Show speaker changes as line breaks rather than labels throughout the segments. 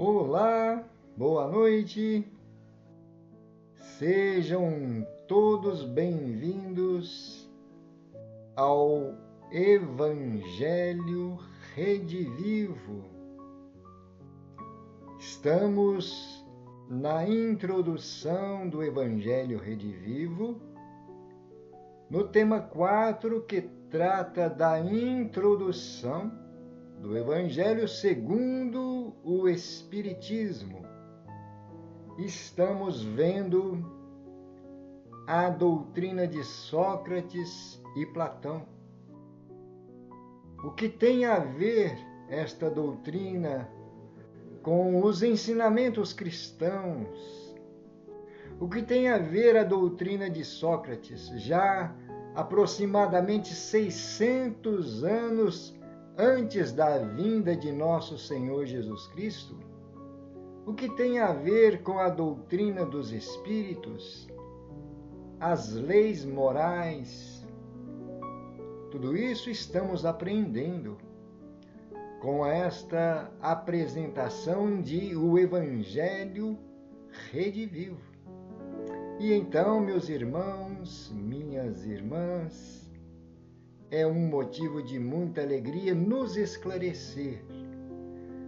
Olá, boa noite, sejam todos bem-vindos ao Evangelho Redivivo. Estamos na introdução do Evangelho Redivivo, no tema 4, que trata da introdução do Evangelho segundo o Espiritismo. Estamos vendo a doutrina de Sócrates e Platão. O que tem a ver esta doutrina com os ensinamentos cristãos? O que tem a ver a doutrina de Sócrates, já aproximadamente 600 anos antes da vinda de nosso Senhor Jesus Cristo? O que tem a ver com a doutrina dos Espíritos, as leis morais? Tudo isso estamos aprendendo com esta apresentação de o Evangelho Redivivo. E então, meus irmãos, minhas irmãs, é um motivo de muita alegria nos esclarecer,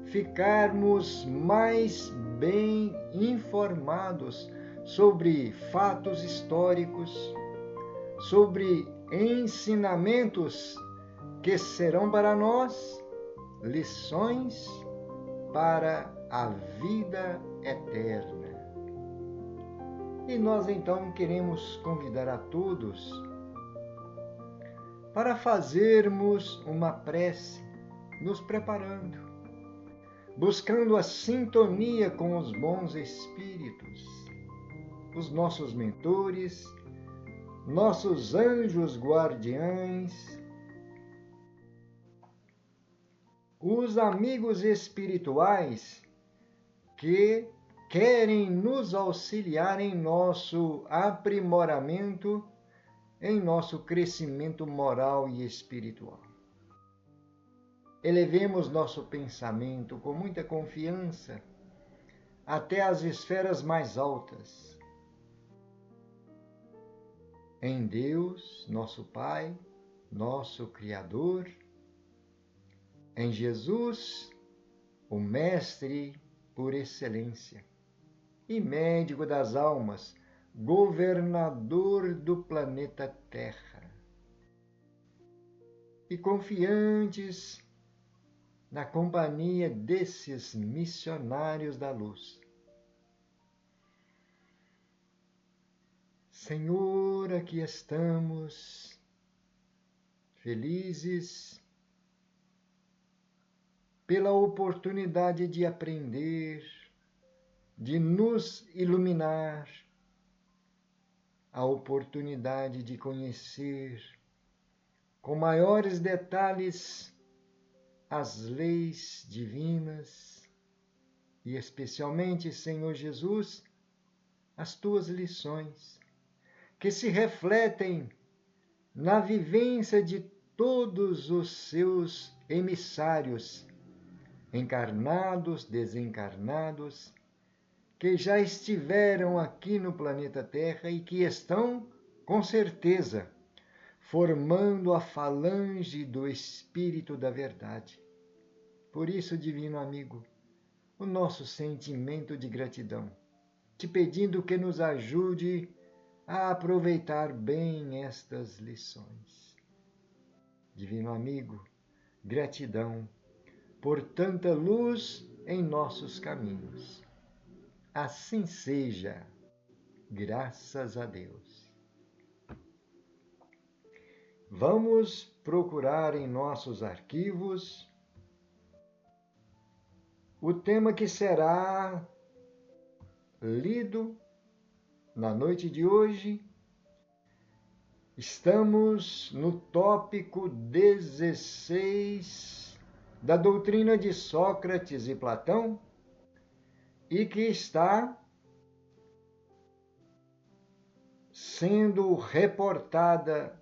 ficarmos mais bem informados sobre fatos históricos, sobre ensinamentos que serão para nós lições para a vida eterna. E nós então queremos convidar a todos para fazermos uma prece, nos preparando, buscando a sintonia com os bons espíritos, os nossos mentores, nossos anjos guardiães, os amigos espirituais que querem nos auxiliar em nosso aprimoramento, em nosso crescimento moral e espiritual. Elevemos nosso pensamento com muita confiança até as esferas mais altas. Em Deus, nosso Pai, nosso Criador, em Jesus, o Mestre por excelência e médico das almas, governador do planeta Terra. E confiantes na companhia desses missionários da luz. Senhor, aqui estamos, felizes pela oportunidade de aprender, de nos iluminar, a oportunidade de conhecer com maiores detalhes as leis divinas e especialmente, Senhor Jesus, as tuas lições, que se refletem na vivência de todos os seus emissários, encarnados, desencarnados, que já estiveram aqui no planeta Terra e que estão, com certeza, formando a falange do Espírito da Verdade. Por isso, divino amigo, o nosso sentimento de gratidão, te pedindo que nos ajude a aproveitar bem estas lições. Divino amigo, gratidão por tanta luz em nossos caminhos. Assim seja, graças a Deus. Vamos procurar em nossos arquivos o tema que será lido na noite de hoje. Estamos no tópico 16 da doutrina de Sócrates e Platão, e que está sendo reportada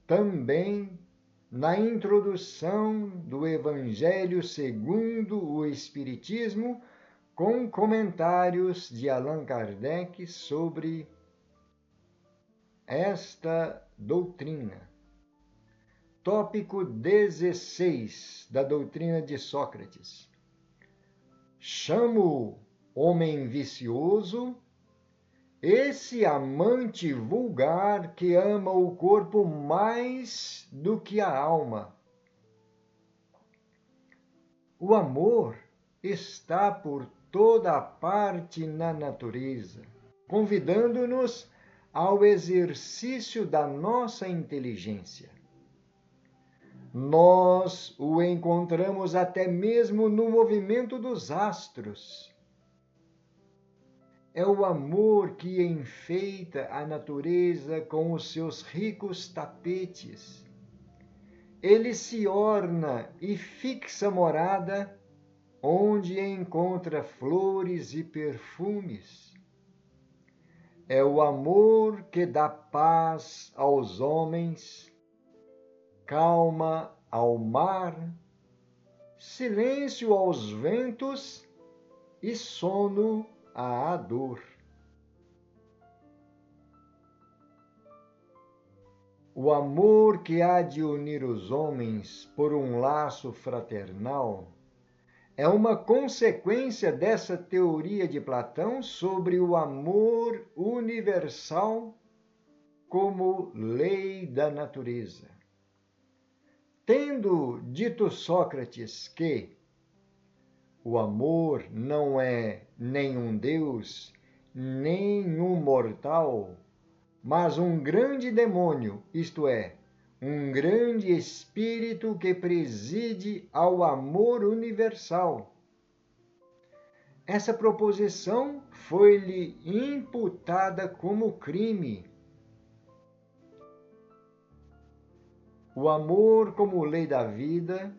também na introdução do Evangelho segundo o Espiritismo, com comentários de Allan Kardec sobre esta doutrina. Tópico 16 da doutrina de Sócrates. Chamo homem vicioso esse amante vulgar que ama o corpo mais do que a alma. O amor está por toda a parte na natureza, convidando-nos ao exercício da nossa inteligência. Nós o encontramos até mesmo no movimento dos astros. É o amor que enfeita a natureza com os seus ricos tapetes. Ele se orna e fixa morada onde encontra flores e perfumes. É o amor que dá paz aos homens, calma ao mar, silêncio aos ventos e sono à dor. O amor que há de unir os homens por um laço fraternal é uma consequência dessa teoria de Platão sobre o amor universal como lei da natureza. Tendo dito Sócrates que o amor não é nem um Deus, nem um mortal, mas um grande demônio, isto é, um grande espírito que preside ao amor universal. Essa proposição foi-lhe imputada como crime. O amor como lei da vida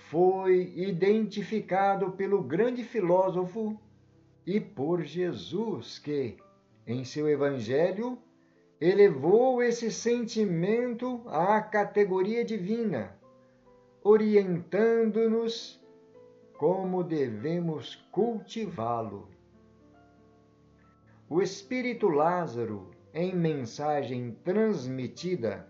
foi identificado pelo grande filósofo e por Jesus, que, em seu Evangelho, elevou esse sentimento à categoria divina, orientando-nos como devemos cultivá-lo. O espírito Lázaro, em mensagem transmitida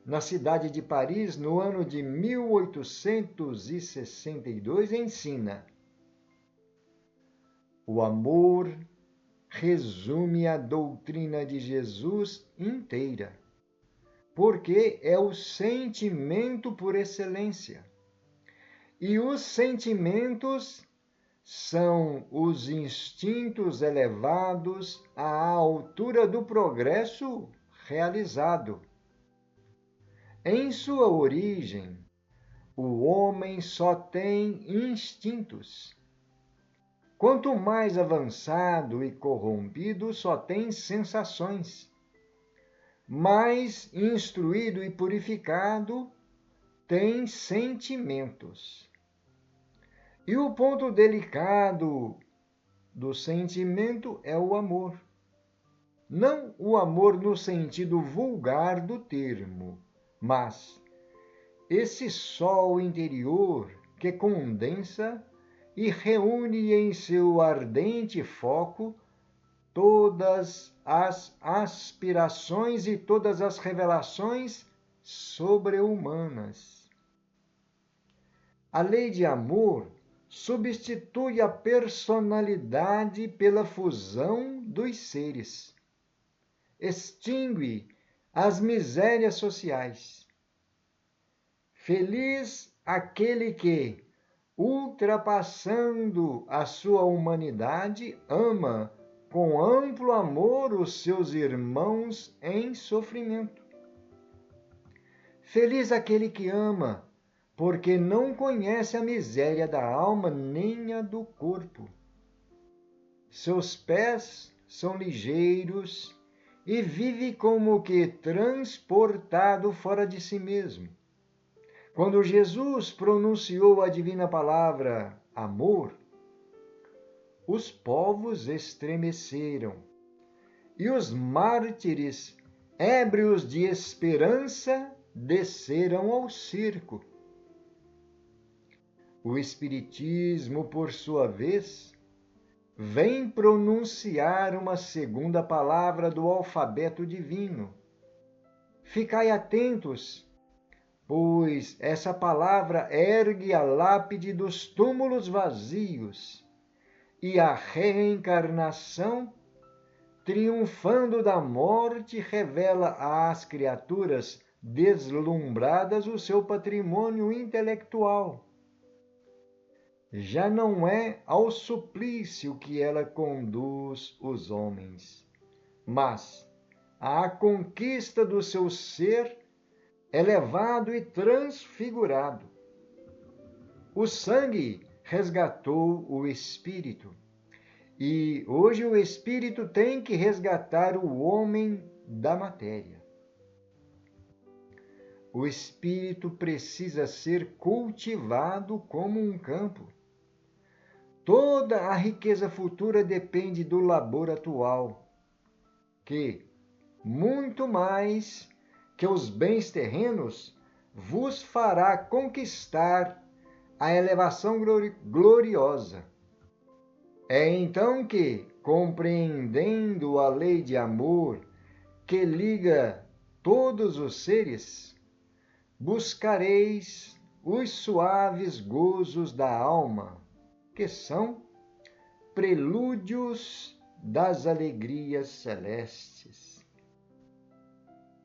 na cidade de Paris no ano de 1862, ensina: o amor resume a doutrina de Jesus inteira, porque é o sentimento por excelência. E os sentimentos são os instintos elevados à altura do progresso realizado. Em sua origem, o homem só tem instintos. Quanto mais avançado e corrompido, só tem sensações. Mais instruído e purificado, tem sentimentos. E o ponto delicado do sentimento é o amor. Não o amor no sentido vulgar do termo, mas esse sol interior que condensa e reúne em seu ardente foco todas as aspirações e todas as revelações sobre-humanas. A lei de amor substitui a personalidade pela fusão dos seres. Extingue as misérias sociais. Feliz aquele que, ultrapassando a sua humanidade, ama com amplo amor os seus irmãos em sofrimento. Feliz aquele que ama, porque não conhece a miséria da alma nem a do corpo. Seus pés são ligeiros e vive como que transportado fora de si mesmo. Quando Jesus pronunciou a divina palavra amor, os povos estremeceram e os mártires, ébrios de esperança, desceram ao circo. O Espiritismo, por sua vez, vem pronunciar uma segunda palavra do alfabeto divino. Ficai atentos, pois essa palavra ergue a lápide dos túmulos vazios e a reencarnação, triunfando da morte, revela às criaturas deslumbradas o seu patrimônio intelectual. Já não é ao suplício que ela conduz os homens, mas à conquista do seu ser elevado e transfigurado. O sangue resgatou o espírito, e hoje o espírito tem que resgatar o homem da matéria. O espírito precisa ser cultivado como um campo. Toda a riqueza futura depende do labor atual, que, muito mais que os bens terrenos, vos fará conquistar a elevação gloriosa. É então que, compreendendo a lei de amor que liga todos os seres, buscareis os suaves gozos da alma, que são prelúdios das alegrias celestes.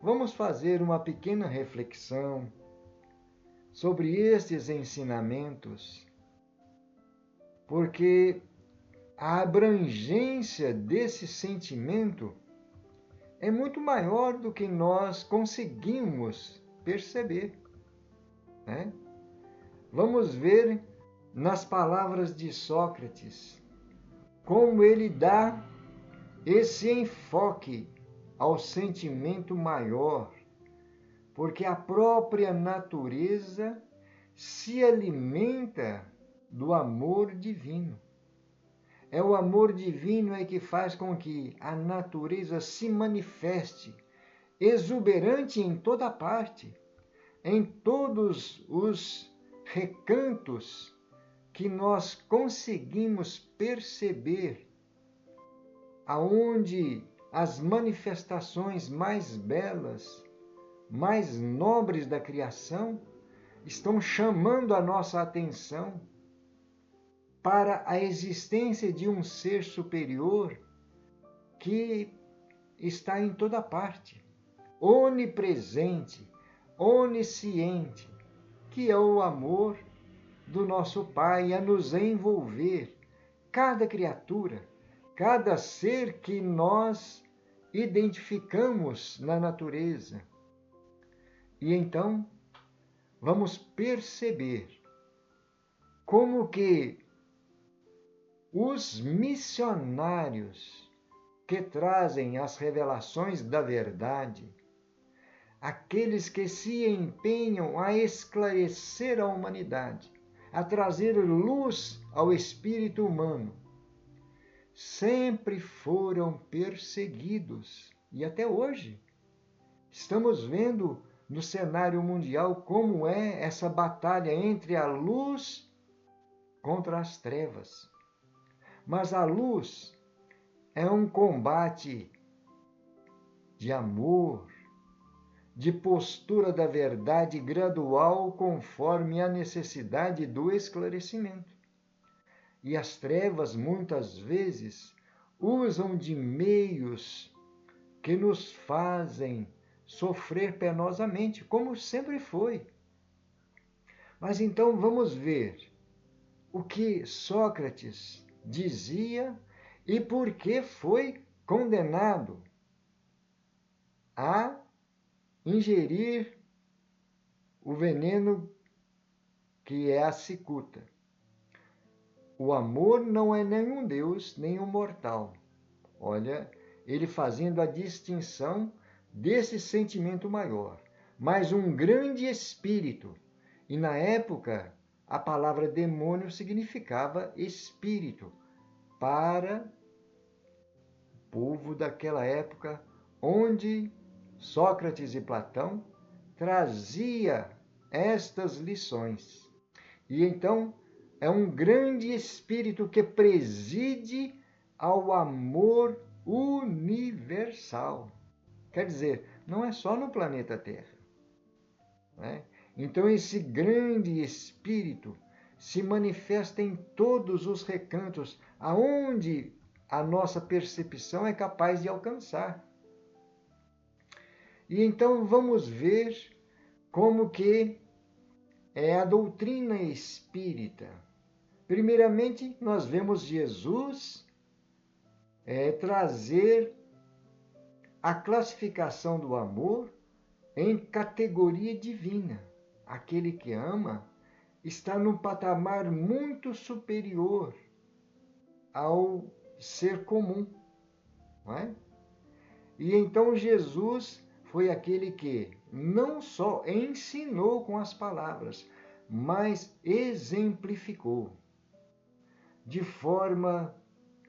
Vamos fazer uma pequena reflexão sobre estes ensinamentos, porque a abrangência desse sentimento é muito maior do que nós conseguimos perceber, né? Vamos ver nas palavras de Sócrates como ele dá esse enfoque ao sentimento maior, porque a própria natureza se alimenta do amor divino. É o amor divino que faz com que a natureza se manifeste exuberante em toda parte, em todos os recantos que nós conseguimos perceber, aonde as manifestações mais belas, mais nobres da criação estão chamando a nossa atenção para a existência de um ser superior que está em toda parte, onipresente, onisciente, que é o amor do nosso Pai a nos envolver, cada criatura, cada ser que nós identificamos na natureza. E então, vamos perceber como que os missionários que trazem as revelações da verdade, aqueles que se empenham a esclarecer a humanidade, a trazer luz ao espírito humano, sempre foram perseguidos. E até hoje estamos vendo no cenário mundial como é essa batalha entre a luz contra as trevas. Mas a luz é um combate de amor, de postura da verdade gradual conforme a necessidade do esclarecimento. E as trevas, muitas vezes, usam de meios que nos fazem sofrer penosamente, como sempre foi. Mas então vamos ver o que Sócrates dizia e por que foi condenado a ingerir o veneno que é a cicuta. O amor não é nenhum Deus, nem um mortal. Olha, ele fazendo a distinção desse sentimento maior. Mas um grande espírito. E na época, a palavra demônio significava espírito para o povo daquela época, onde Sócrates e Platão trazia estas lições. E então é um grande espírito que preside ao amor universal. Quer dizer, não é só no planeta Terra, né? Então, esse grande Espírito se manifesta em todos os recantos, aonde a nossa percepção é capaz de alcançar. E então vamos ver como que é a doutrina espírita. Primeiramente, nós vemos Jesus trazer a classificação do amor em categoria divina. Aquele que ama está num patamar muito superior ao ser comum, não é? E então Jesus foi aquele que não só ensinou com as palavras, mas exemplificou de forma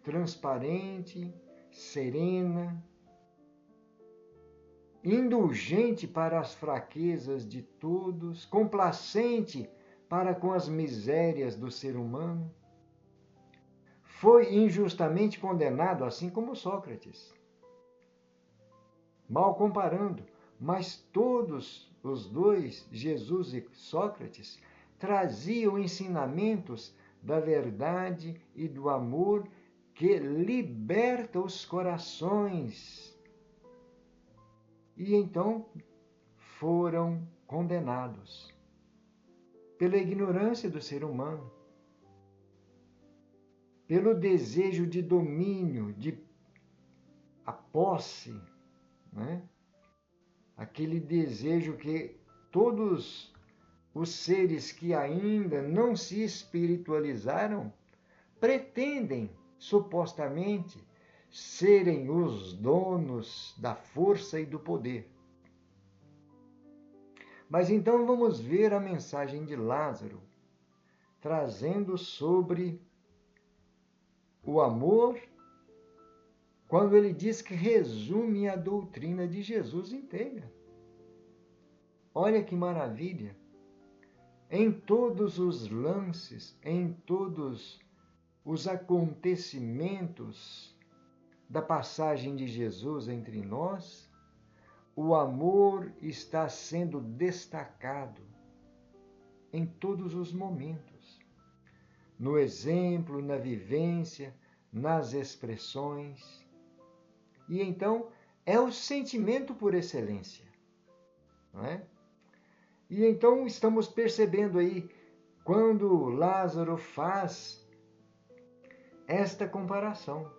transparente, serena, indulgente para as fraquezas de todos, complacente para com as misérias do ser humano. Foi injustamente condenado, assim como Sócrates. Mal comparando, mas todos os dois, Jesus e Sócrates, traziam ensinamentos da verdade e do amor que liberta os corações. E então foram condenados pela ignorância do ser humano, pelo desejo de domínio, de a posse, né? Aquele desejo que todos os seres que ainda não se espiritualizaram pretendem, supostamente, serem os donos da força e do poder. Mas então vamos ver a mensagem de Lázaro, trazendo sobre o amor, quando ele diz que resume a doutrina de Jesus inteira. Olha que maravilha! Em todos os lances, em todos os acontecimentos da passagem de Jesus entre nós, o amor está sendo destacado em todos os momentos, no exemplo, na vivência, nas expressões. E então é o sentimento por excelência, não é? E então estamos percebendo aí, quando Lázaro faz esta comparação,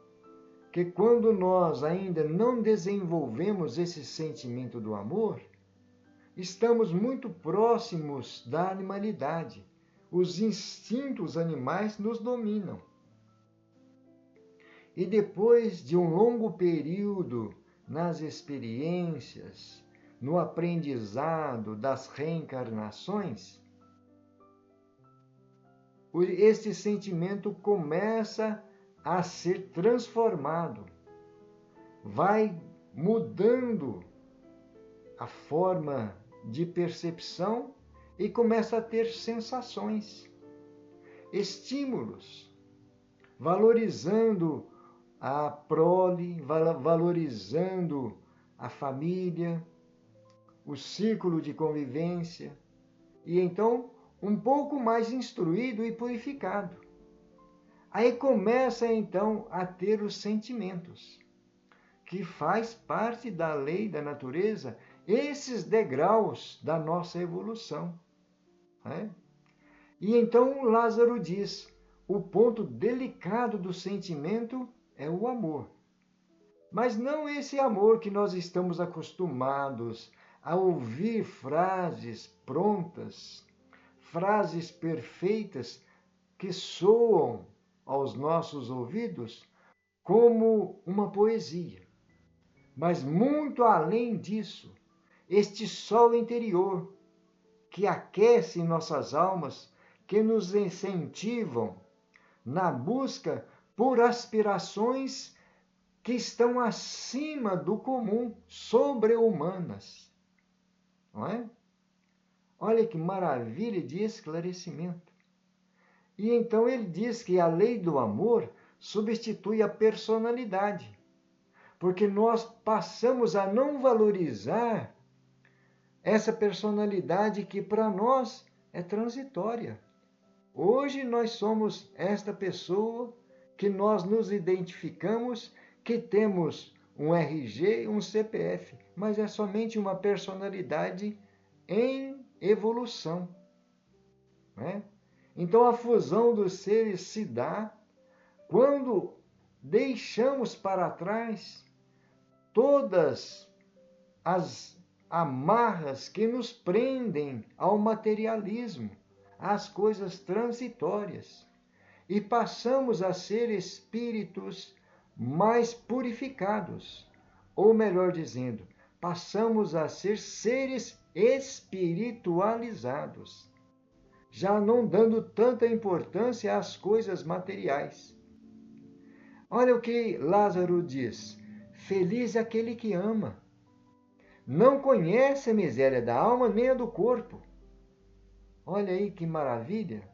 que quando nós ainda não desenvolvemos esse sentimento do amor, estamos muito próximos da animalidade. Os instintos animais nos dominam. E depois de um longo período nas experiências, no aprendizado das reencarnações, este sentimento começa a ser transformado, vai mudando a forma de percepção e começa a ter sensações, estímulos, valorizando a prole, valorizando a família, o círculo de convivência, e então um pouco mais instruído e purificado. Aí começa então a ter os sentimentos, que faz parte da lei da natureza, esses degraus da nossa evolução, né? E então Lázaro diz, o ponto delicado do sentimento é o amor. Mas não esse amor que nós estamos acostumados a ouvir frases prontas, frases perfeitas que soam aos nossos ouvidos como uma poesia. Mas muito além disso, este sol interior que aquece nossas almas, que nos incentivam na busca por aspirações que estão acima do comum, sobre-humanas. Não é? Olha que maravilha de esclarecimento. E então ele diz que a lei do amor substitui a personalidade, porque nós passamos a não valorizar essa personalidade que para nós é transitória. Hoje nós somos esta pessoa que nós nos identificamos, que temos um RG e um CPF, mas é somente uma personalidade em evolução, né? Então a fusão dos seres se dá quando deixamos para trás todas as amarras que nos prendem ao materialismo, às coisas transitórias, e passamos a ser espíritos mais purificados, ou melhor dizendo, passamos a ser seres espiritualizados, já não dando tanta importância às coisas materiais. Olha o que Lázaro diz: feliz é aquele que ama. Não conhece a miséria da alma nem a do corpo. Olha aí que maravilha!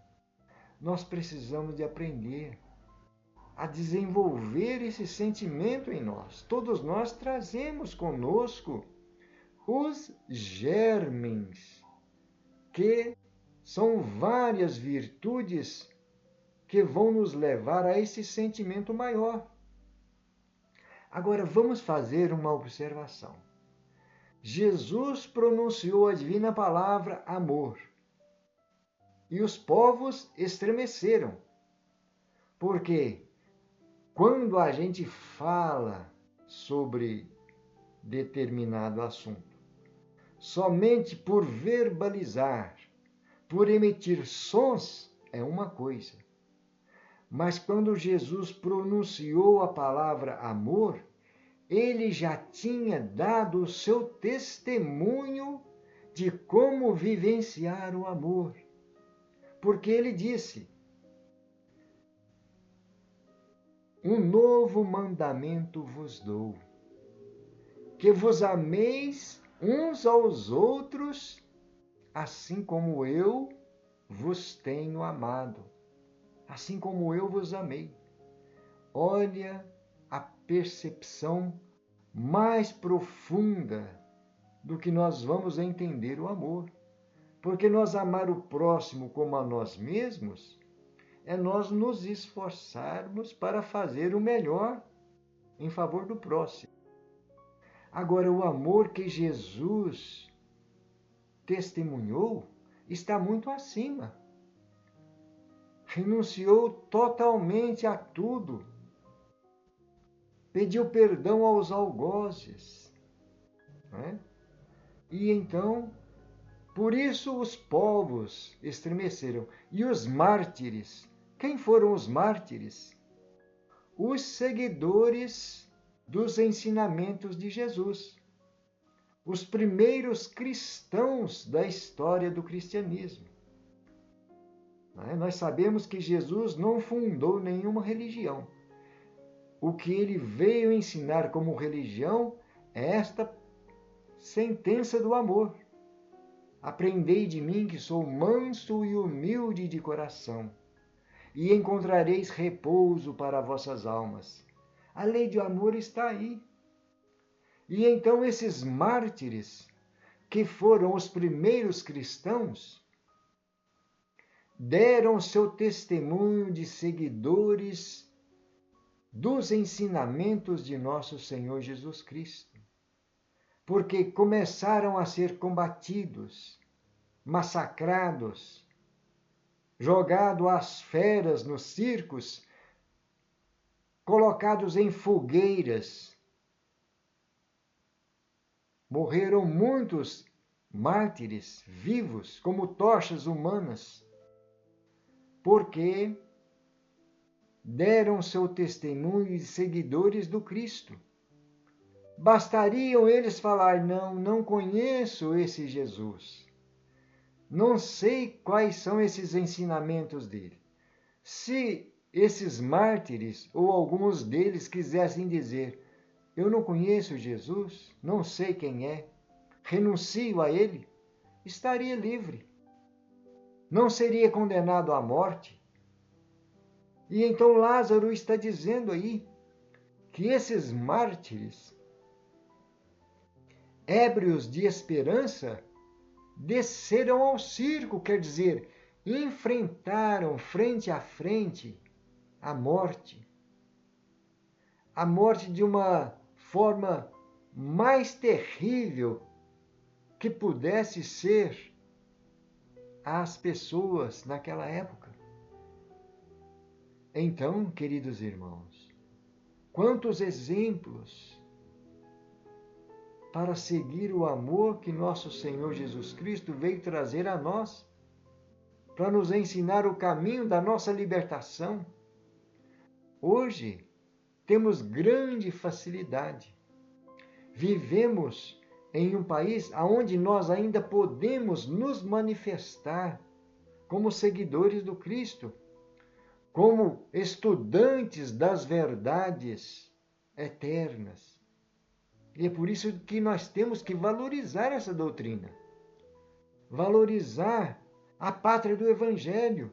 Nós precisamos de aprender a desenvolver esse sentimento em nós. Todos nós trazemos conosco os germens, que são várias virtudes que vão nos levar a esse sentimento maior. Agora vamos fazer uma observação. Jesus pronunciou a divina palavra amor, e os povos estremeceram, porque quando a gente fala sobre determinado assunto, somente por verbalizar, por emitir sons, é uma coisa. Mas quando Jesus pronunciou a palavra amor, ele já tinha dado o seu testemunho de como vivenciar o amor. Porque ele disse: um novo mandamento vos dou, que vos ameis uns aos outros, assim como eu vos tenho amado, assim como eu vos amei. Olha a percepção mais profunda do que nós vamos entender o amor. Porque nós amar o próximo como a nós mesmos é nós nos esforçarmos para fazer o melhor em favor do próximo. Agora, o amor que Jesus testemunhou está muito acima. Renunciou totalmente a tudo. Pediu perdão aos algozes, né? E então, por isso os povos estremeceram. E os mártires? Quem foram os mártires? Os seguidores dos ensinamentos de Jesus. Os primeiros cristãos da história do cristianismo. Nós sabemos que Jesus não fundou nenhuma religião. O que ele veio ensinar como religião é esta sentença do amor. Aprendei de mim, que sou manso e humilde de coração, e encontrareis repouso para vossas almas. A lei de amor está aí. E então esses mártires, que foram os primeiros cristãos, deram seu testemunho de seguidores dos ensinamentos de nosso Senhor Jesus Cristo, porque começaram a ser combatidos, massacrados, jogados às feras nos circos, colocados em fogueiras. Morreram muitos mártires vivos, como tochas humanas, porque deram seu testemunho de seguidores do Cristo. Bastariam eles falar: não conheço esse Jesus. Não sei quais são esses ensinamentos dele. Se esses mártires, ou alguns deles, quisessem dizer: eu não conheço Jesus, não sei quem é, renuncio a ele, estaria livre. Não seria condenado à morte. E então Lázaro está dizendo aí que esses mártires, ébrios de esperança, desceram ao circo, quer dizer, enfrentaram frente a frente a morte de uma forma mais terrível que pudesse ser às pessoas naquela época. Então, queridos irmãos, quantos exemplos para seguir o amor que nosso Senhor Jesus Cristo veio trazer a nós, para nos ensinar o caminho da nossa libertação. Hoje, temos grande facilidade. Vivemos em um país onde nós ainda podemos nos manifestar como seguidores do Cristo, como estudantes das verdades eternas. E é por isso que nós temos que valorizar essa doutrina, valorizar a pátria do Evangelho,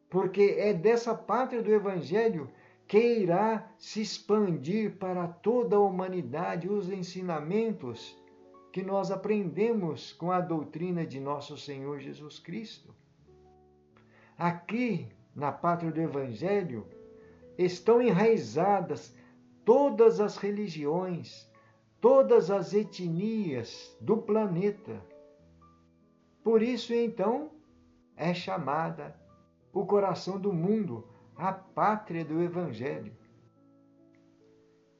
porque é dessa pátria do Evangelho que irá se expandir para toda a humanidade os ensinamentos que nós aprendemos com a doutrina de nosso Senhor Jesus Cristo. Aqui, na pátria do Evangelho, estão enraizadas todas as religiões, todas as etnias do planeta. Por isso, então, é chamada o coração do mundo, a pátria do Evangelho.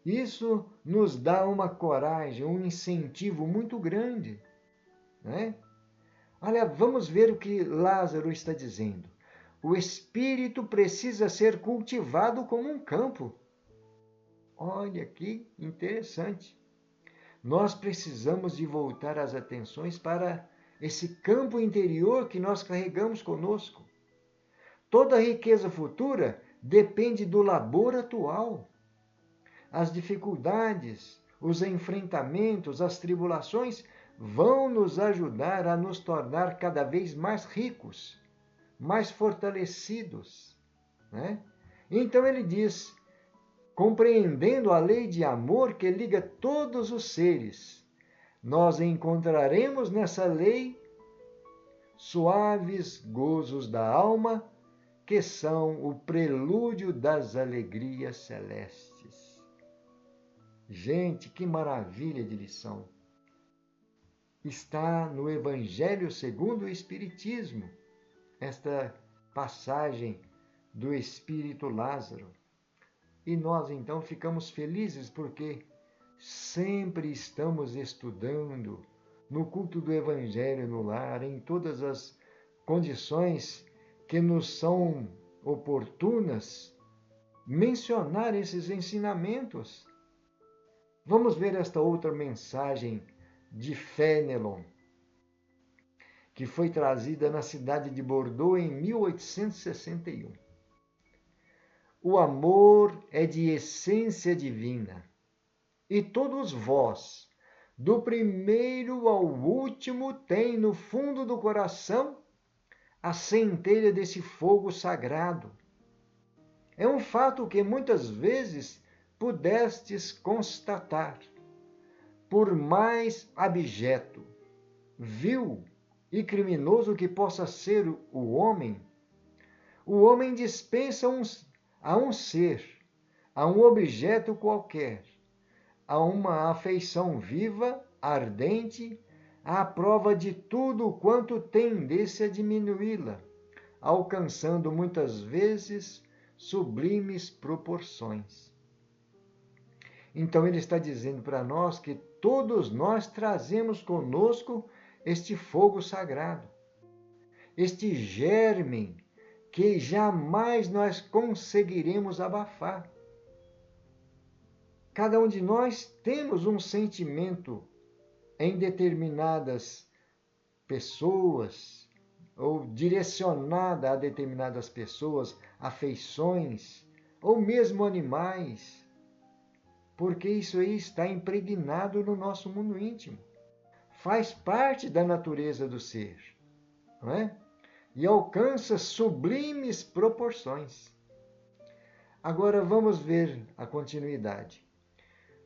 Isso nos dá uma coragem, um incentivo muito grande, né? Olha, vamos ver o que Lázaro está dizendo. O espírito precisa ser cultivado como um campo. Olha que interessante. Nós precisamos de voltar as atenções para esse campo interior que nós carregamos conosco. Toda riqueza futura depende do labor atual. As dificuldades, os enfrentamentos, as tribulações vão nos ajudar a nos tornar cada vez mais ricos, mais fortalecidos, né? Então ele diz, compreendendo a lei de amor que liga todos os seres, nós encontraremos nessa lei suaves gozos da alma, que são o prelúdio das alegrias celestes. Gente, que maravilha de lição! Está no Evangelho segundo o Espiritismo, esta passagem do Espírito Lázaro. E nós então ficamos felizes porque sempre estamos estudando no culto do Evangelho no lar, em todas as condições que nos são oportunas, mencionar esses ensinamentos. Vamos ver esta outra mensagem de Fénelon, que foi trazida na cidade de Bordeaux em 1861. O amor é de essência divina, e todos vós, do primeiro ao último, têm no fundo do coração a centelha desse fogo sagrado. É um fato que muitas vezes pudestes constatar. Por mais abjeto, vil e criminoso que possa ser o homem dispensa a um ser, a um objeto qualquer, a uma afeição viva, ardente, à prova de tudo quanto tendesse a diminuí-la, alcançando muitas vezes sublimes proporções. Então ele está dizendo para nós que todos nós trazemos conosco este fogo sagrado, este germe que jamais nós conseguiremos abafar. Cada um de nós temos um sentimento em determinadas pessoas, ou direcionada a determinadas pessoas, afeições, ou mesmo animais, porque isso aí está impregnado no nosso mundo íntimo. Faz parte da natureza do ser, não é? e alcança sublimes proporções. Agora vamos ver a continuidade.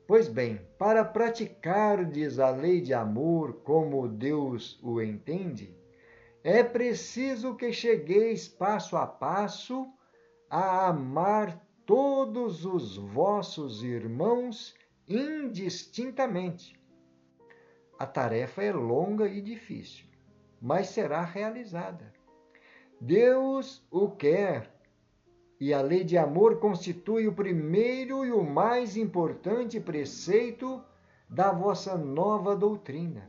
Pois bem, para praticardes a lei de amor como Deus o entende, é preciso que chegueis passo a passo a amar todos os vossos irmãos indistintamente. A tarefa é longa e difícil, mas será realizada. Deus o quer, e a lei de amor constitui o primeiro e o mais importante preceito da vossa nova doutrina.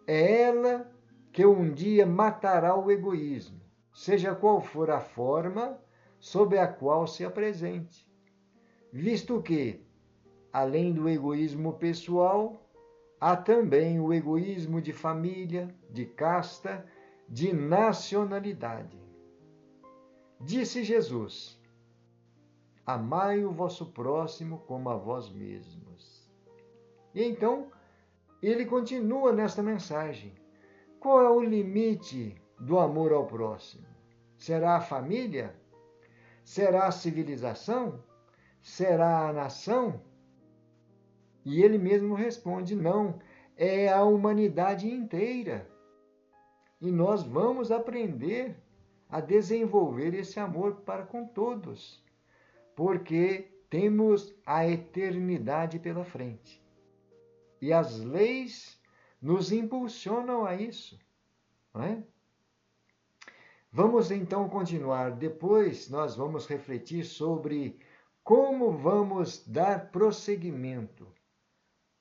É ela que um dia matará o egoísmo, seja qual for a forma sob a qual se apresente, visto que, além do egoísmo pessoal, há também o egoísmo de família, de casta, de nacionalidade. Disse Jesus: amai o vosso próximo como a vós mesmos. E então, ele continua nesta mensagem. Qual é o limite do amor ao próximo? Será a família? Será a civilização? Será a nação? E ele mesmo responde: não, é a humanidade inteira. E nós vamos aprender a desenvolver esse amor para com todos, porque temos a eternidade pela frente. E as leis nos impulsionam a isso, não é? Vamos então continuar. Depois nós vamos refletir sobre como vamos dar prosseguimento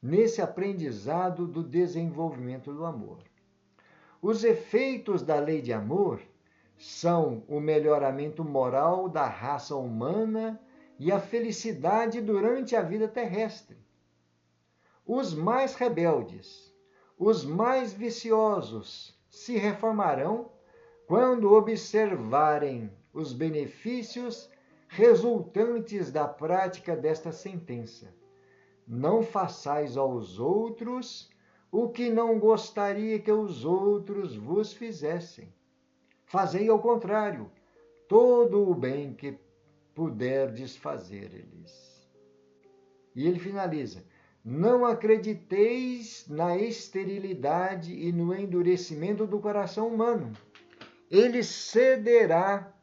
nesse aprendizado do desenvolvimento do amor. Os efeitos da lei de amor são o melhoramento moral da raça humana e a felicidade durante a vida terrestre. Os mais rebeldes, os mais viciosos se reformarão quando observarem os benefícios resultantes da prática desta sentença. Não façais aos outros o que não gostaria que os outros vos fizessem. Fazei ao contrário, todo o bem que puderdes fazer-lhes. E ele finaliza: não acrediteis na esterilidade e no endurecimento do coração humano. Ele cederá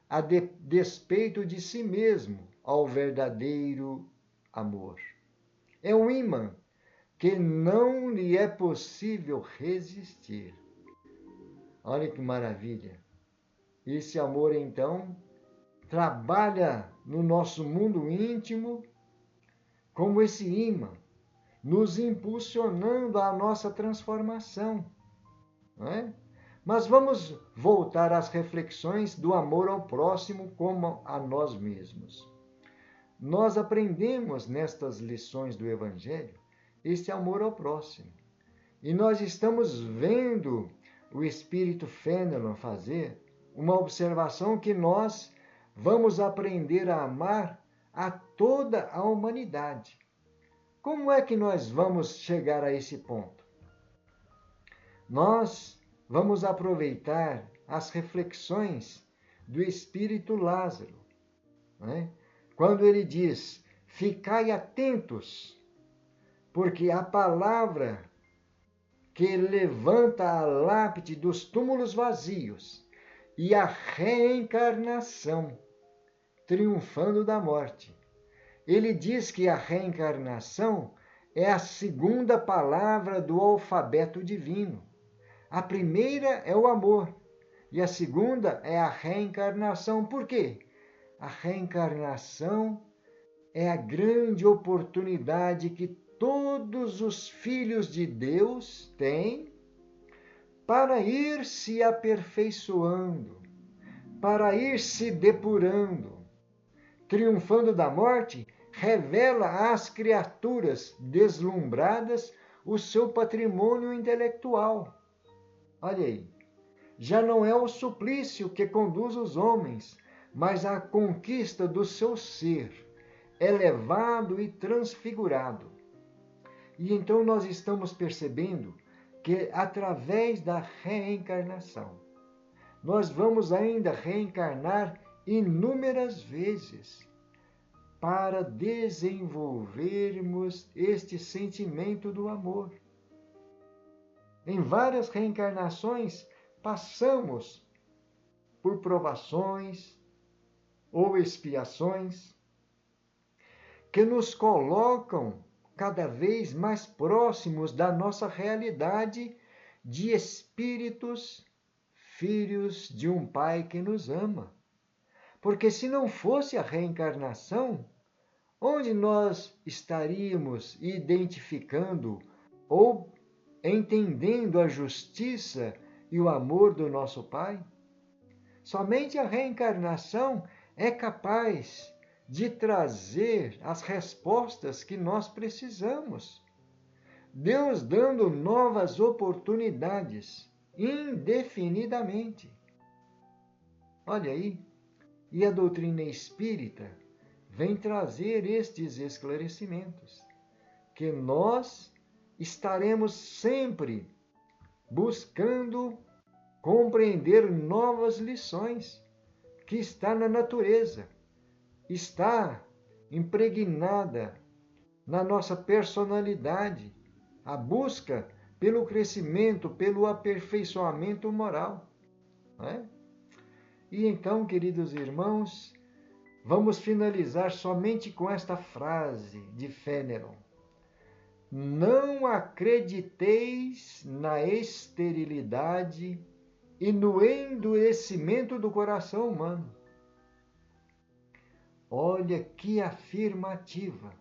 a despeito de si mesmo ao verdadeiro amor. É um imã que não lhe é possível resistir. Olha que maravilha! Esse amor, então, trabalha no nosso mundo íntimo como esse imã, nos impulsionando à nossa transformação. Não é? Mas vamos voltar às reflexões do amor ao próximo como a nós mesmos. Nós aprendemos nestas lições do Evangelho este amor ao próximo. E nós estamos vendo o Espírito Fenelon fazer uma observação que nós vamos aprender a amar a toda a humanidade. Como é que nós vamos chegar a esse ponto? Nós vamos aproveitar as reflexões do Espírito Lázaro, né? Quando ele diz: ficai atentos, porque a palavra que levanta a lápide dos túmulos vazios e a reencarnação, triunfando da morte. Ele diz que a reencarnação é a segunda palavra do alfabeto divino. A primeira é o amor e a segunda é a reencarnação. Por quê? A reencarnação é a grande oportunidade que todos os filhos de Deus têm para ir se aperfeiçoando, para ir se depurando. Triunfando da morte, revela às criaturas deslumbradas o seu patrimônio intelectual. Olha aí, já não é o suplício que conduz os homens, mas a conquista do seu ser, elevado e transfigurado. E então nós estamos percebendo que através da reencarnação, nós vamos ainda reencarnar inúmeras vezes para desenvolvermos este sentimento do amor. Em várias reencarnações, passamos por provações ou expiações que nos colocam cada vez mais próximos da nossa realidade de espíritos, filhos de um Pai que nos ama. Porque se não fosse a reencarnação, onde nós estaríamos identificando ou entendendo a justiça e o amor do nosso Pai? Somente a reencarnação é capaz de trazer as respostas que nós precisamos. Deus dando novas oportunidades, indefinidamente. Olha aí, e a doutrina espírita vem trazer estes esclarecimentos, que nós estaremos sempre buscando compreender novas lições que está na natureza, está impregnada na nossa personalidade, a busca pelo crescimento, pelo aperfeiçoamento moral. Não é? E então, queridos irmãos, vamos finalizar somente com esta frase de Féneron: não acrediteis na esterilidade e no endurecimento do coração humano. Olha que afirmativa!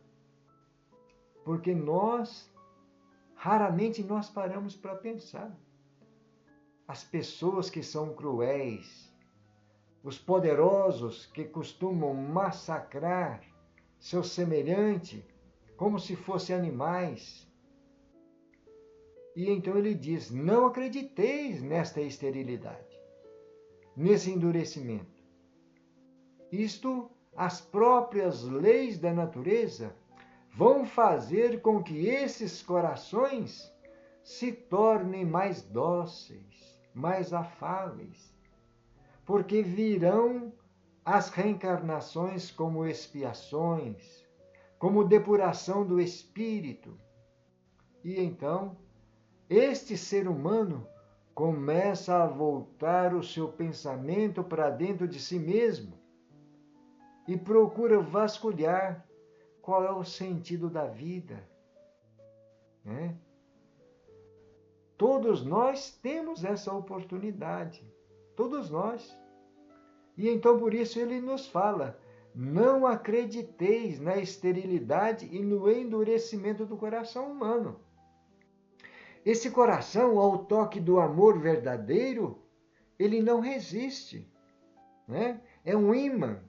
Porque raramente nós paramos para pensar. As pessoas que são cruéis, os poderosos que costumam massacrar seu semelhante como se fossem animais. E então ele diz: não acrediteis nesta esterilidade, nesse endurecimento. Isto, as próprias leis da natureza vão fazer com que esses corações se tornem mais dóceis, mais afáveis, porque virão as reencarnações como expiações, como depuração do espírito. E então, este ser humano começa a voltar o seu pensamento para dentro de si mesmo e procura vasculhar qual é o sentido da vida. Né? Todos nós temos essa oportunidade. Todos nós. E então por isso ele nos fala: não acrediteis na esterilidade e no endurecimento do coração humano. Esse coração, ao toque do amor verdadeiro, ele não resiste. Né? É um ímã.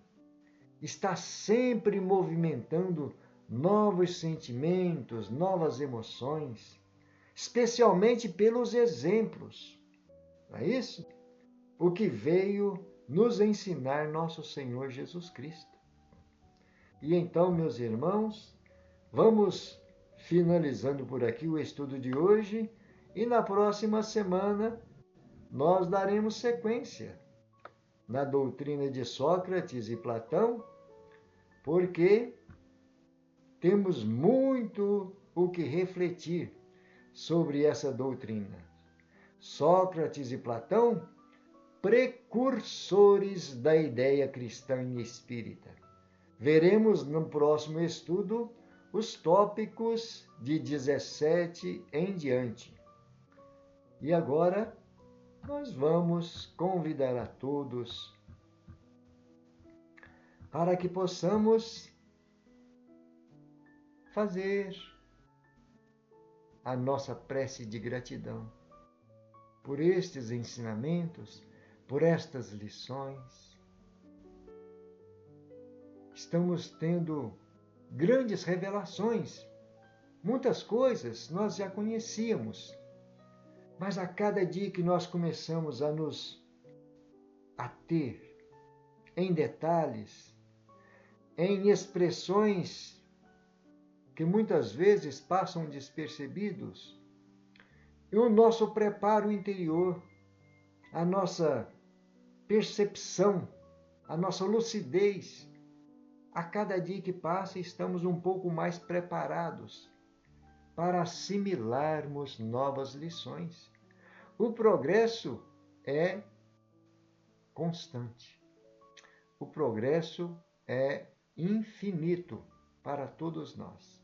Está sempre movimentando novos sentimentos, novas emoções, especialmente pelos exemplos. Não é isso? O que veio nos ensinar nosso Senhor Jesus Cristo. E então, meus irmãos, vamos finalizando por aqui o estudo de hoje e na próxima semana nós daremos sequência na doutrina de Sócrates e Platão, porque temos muito o que refletir sobre essa doutrina. Sócrates e Platão, precursores da ideia cristã e espírita. Veremos no próximo estudo os tópicos de 17 em diante. E agora nós vamos convidar a todos para que possamos fazer a nossa prece de gratidão por estes ensinamentos, por estas lições. Estamos tendo grandes revelações. Muitas coisas nós já conhecíamos, mas a cada dia que nós começamos a nos ater em detalhes, em expressões que muitas vezes passam despercebidos, e o nosso preparo interior, a nossa percepção, a nossa lucidez. A cada dia que passa, estamos um pouco mais preparados para assimilarmos novas lições. O progresso é constante. O progresso é infinito para todos nós.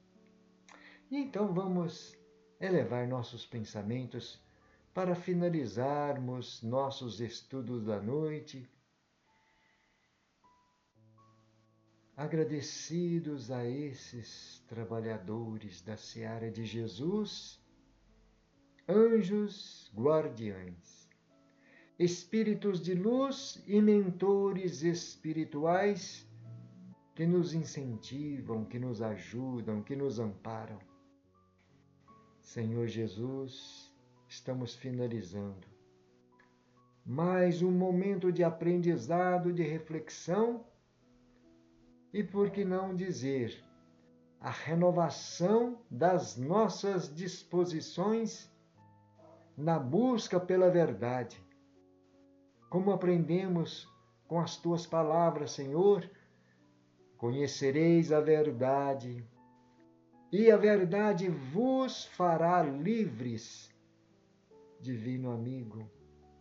E então vamos elevar nossos pensamentos para finalizarmos nossos estudos da noite, agradecidos a esses trabalhadores da seara de Jesus, anjos guardiães, espíritos de luz e mentores espirituais que nos incentivam, que nos ajudam, que nos amparam. Senhor Jesus, estamos finalizando mais um momento de aprendizado, de reflexão e, por que não dizer, a renovação das nossas disposições na busca pela verdade. Como aprendemos com as tuas palavras, Senhor, conhecereis a verdade, e a verdade vos fará livres. Divino amigo,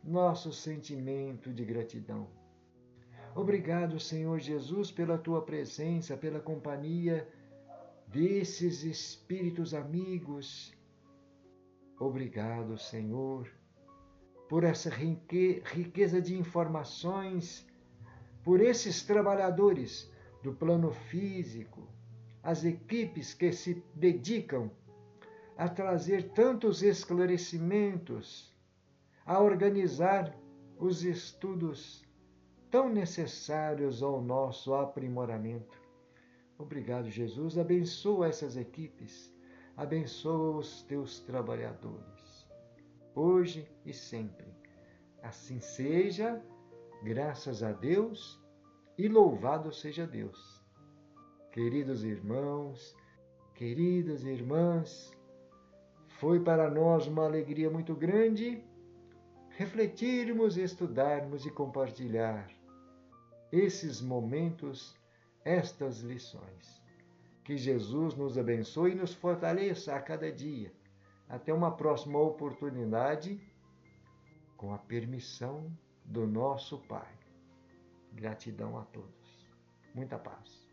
nosso sentimento de gratidão. Obrigado, Senhor Jesus, pela tua presença, pela companhia desses espíritos amigos. Obrigado, Senhor, por essa riqueza de informações, por esses trabalhadores do plano físico, as equipes que se dedicam a trazer tantos esclarecimentos, a organizar os estudos tão necessários ao nosso aprimoramento. Obrigado, Jesus. Abençoa essas equipes, abençoa os teus trabalhadores, hoje e sempre. Assim seja, graças a Deus e louvado seja Deus. Queridos irmãos, queridas irmãs, foi para nós uma alegria muito grande refletirmos, estudarmos e compartilhar esses momentos, estas lições. Que Jesus nos abençoe e nos fortaleça a cada dia. Até uma próxima oportunidade, com a permissão do nosso Pai. Gratidão a todos. Muita paz.